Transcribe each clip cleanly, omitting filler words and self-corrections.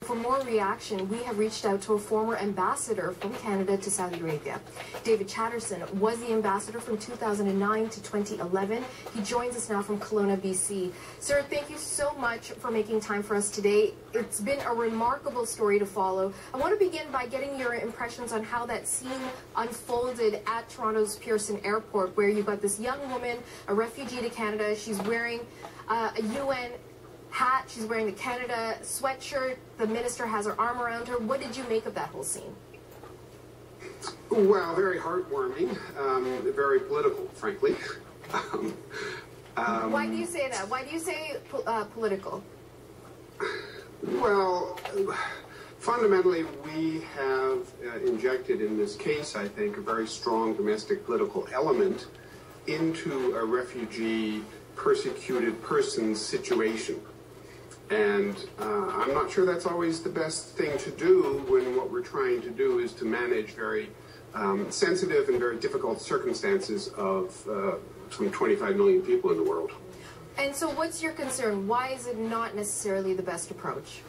For more reaction, we have reached out to a former ambassador from Canada to Saudi Arabia. David CHATTERSON was the ambassador from 2009 to 2011. He joins us now from Kelowna, BC. Sir, thank you so much for making time for us today. It's been a remarkable story to follow. I want to begin by getting your impressions on how that scene unfolded at Toronto's Pearson Airport, where you got this young woman, a refugee to Canada. She's wearing a UN hat, she's wearing the Canada sweatshirt, the minister has her arm around her. What did you make of that whole scene? Well, very heartwarming, very political, frankly. Why do you say that? Why do you say political? Well, fundamentally, we have injected in this case, I think, a very strong domestic political element into a refugee persecuted person's situation. And I'm not sure that's always the best thing to do when what we're trying to do is to manage very sensitive and very difficult circumstances of some 25 million people in the world. And so what's your concern? Why is it not necessarily the best approach?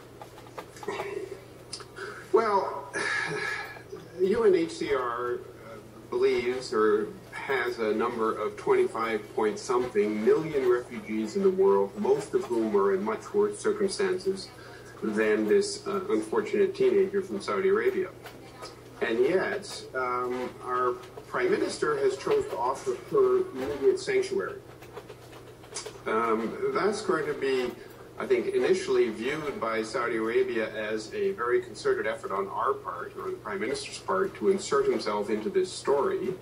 Well, UNHCR believes or has a number of 25-point-something million refugees in the world, most of whom are in much worse circumstances than this unfortunate teenager from Saudi Arabia. And yet, our Prime Minister has chosen to offer her immediate sanctuary. That's going to be, I think, initially viewed by Saudi Arabia as a very concerted effort on our part, or the Prime Minister's part, to insert himself into this story.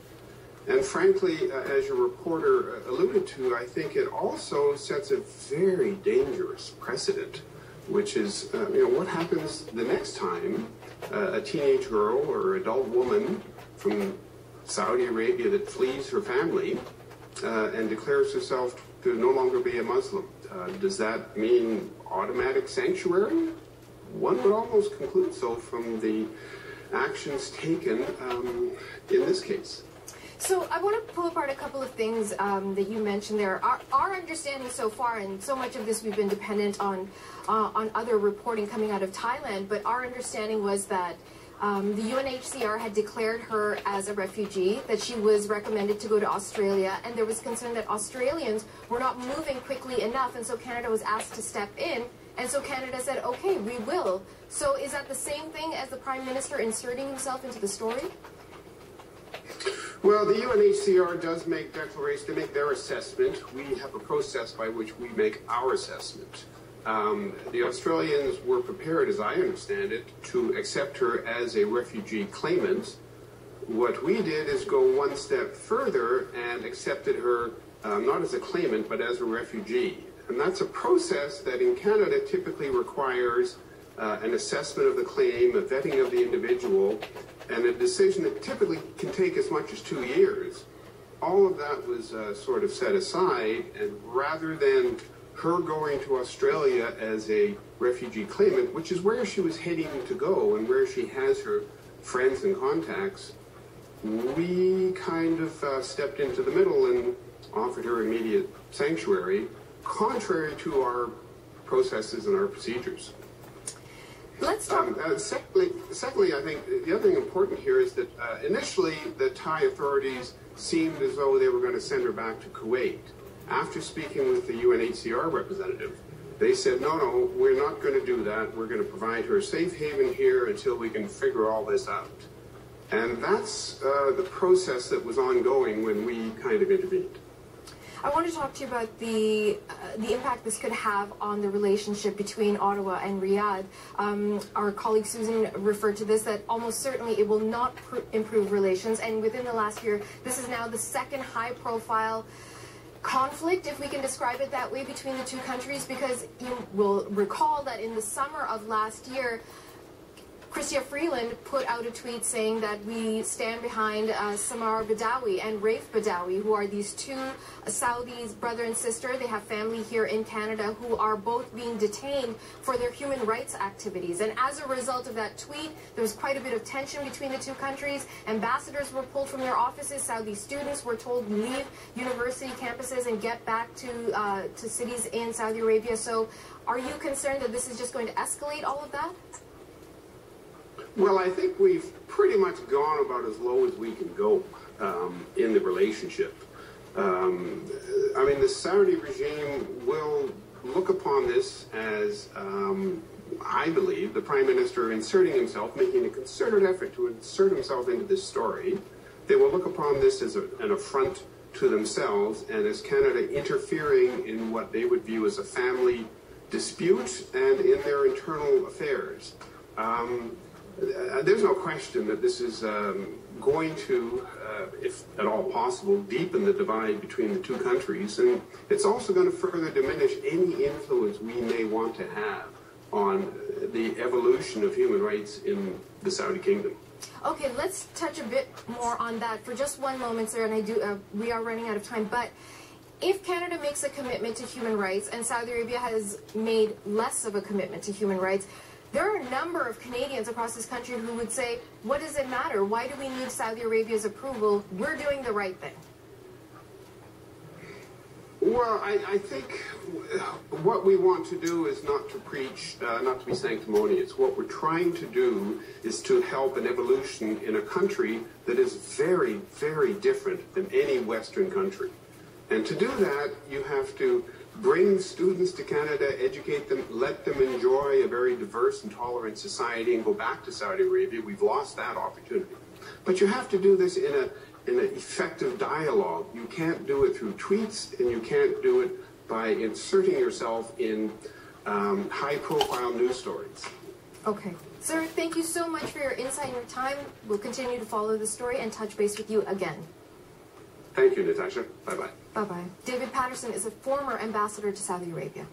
And frankly, as your reporter alluded to, I think it also sets a very dangerous precedent, which is, what happens the next time a teenage girl or adult woman from Saudi Arabia that flees her family and declares herself to no longer be a Muslim. Does that mean automatic sanctuary? One would almost conclude so from the actions taken in this case. So I want to pull apart a couple of things that you mentioned there. Our understanding so far, and so much of this we've been dependent on other reporting coming out of Thailand, but our understanding was that the UNHCR had declared her as a refugee, that she was recommended to go to Australia, and there was concern that Australians were not moving quickly enough, and so Canada was asked to step in, and so Canada said, okay, we will. So is that the same thing as the Prime Minister inserting himself into the story? Well, the UNHCR does make declarations to make their assessment. We have a process by which we make our assessment. The Australians were prepared, as I understand it, to accept her as a refugee claimant. What we did is go one step further and accepted her not as a claimant, but as a refugee. And that's a process that in Canada typically requires an assessment of the claim, a vetting of the individual, and a decision that typically can take as much as 2 years. All of that was sort of set aside, and rather than her going to Australia as a refugee claimant, which is where she was heading to go and where she has her friends and contacts, we kind of stepped into the middle and offered her immediate sanctuary, contrary to our processes and our procedures. Let's talk. Secondly, I think the other thing important here is that initially the Thai authorities seemed as though they were going to send her back to Kuwait. After speaking with the UNHCR representative, they said, no, we're not going to do that. We're going to provide her a safe haven here until we can figure all this out. And that's the process that was ongoing when we kind of intervened. I want to talk to you about the impact this could have on the relationship between Ottawa and Riyadh. Our colleague Susan referred to this, that almost certainly it will not improve relations. And within the last year, this is now the second high-profile conflict, if we can describe it that way, between the two countries, because you will recall that in the summer of last year, Chrystia Freeland put out a tweet saying that we stand behind Samar Badawi and Raif Badawi, who are these two Saudis, brother and sister. They have family here in Canada who are both being detained for their human rights activities. And as a result of that tweet, there was quite a bit of tension between the two countries. Ambassadors were pulled from their offices. Saudi students were told to leave university campuses and get back to cities in Saudi Arabia. So are you concerned that this is just going to escalate all of that? Well, I think we've pretty much gone about as low as we can go in the relationship. I mean, the Saudi regime will look upon this as, I believe, the Prime Minister inserting himself, making a concerted effort to insert himself into this story. They will look upon this as an affront to themselves and as Canada interfering in what they would view as a family dispute and in their internal affairs. There's no question that this is going to, if at all possible, deepen the divide between the two countries, and it's also going to further diminish any influence we may want to have on the evolution of human rights in the Saudi Kingdom. Okay, let's touch a bit more on that for just one moment, sir, and we are running out of time, but if Canada makes a commitment to human rights and Saudi Arabia has made less of a commitment to human rights, there are a number of Canadians across this country who would say, what does it matter? Why do we need Saudi Arabia's approval? We're doing the right thing. Well, I think what we want to do is not to preach, not to be sanctimonious. What we're trying to do is to help an evolution in a country that is very, very different than any Western country. And to do that, you have to bring students to Canada, educate them, let them enjoy a very diverse and tolerant society and go back to Saudi Arabia. We've lost that opportunity. But you have to do this in an effective dialogue. You can't do it through tweets, and you can't do it by inserting yourself in high-profile news stories. Okay. Sir, thank you so much for your insight and your time. We'll continue to follow the story and touch base with you again. Thank you, Natasha. Bye-bye. Bye-bye. David Patterson is a former ambassador to Saudi Arabia.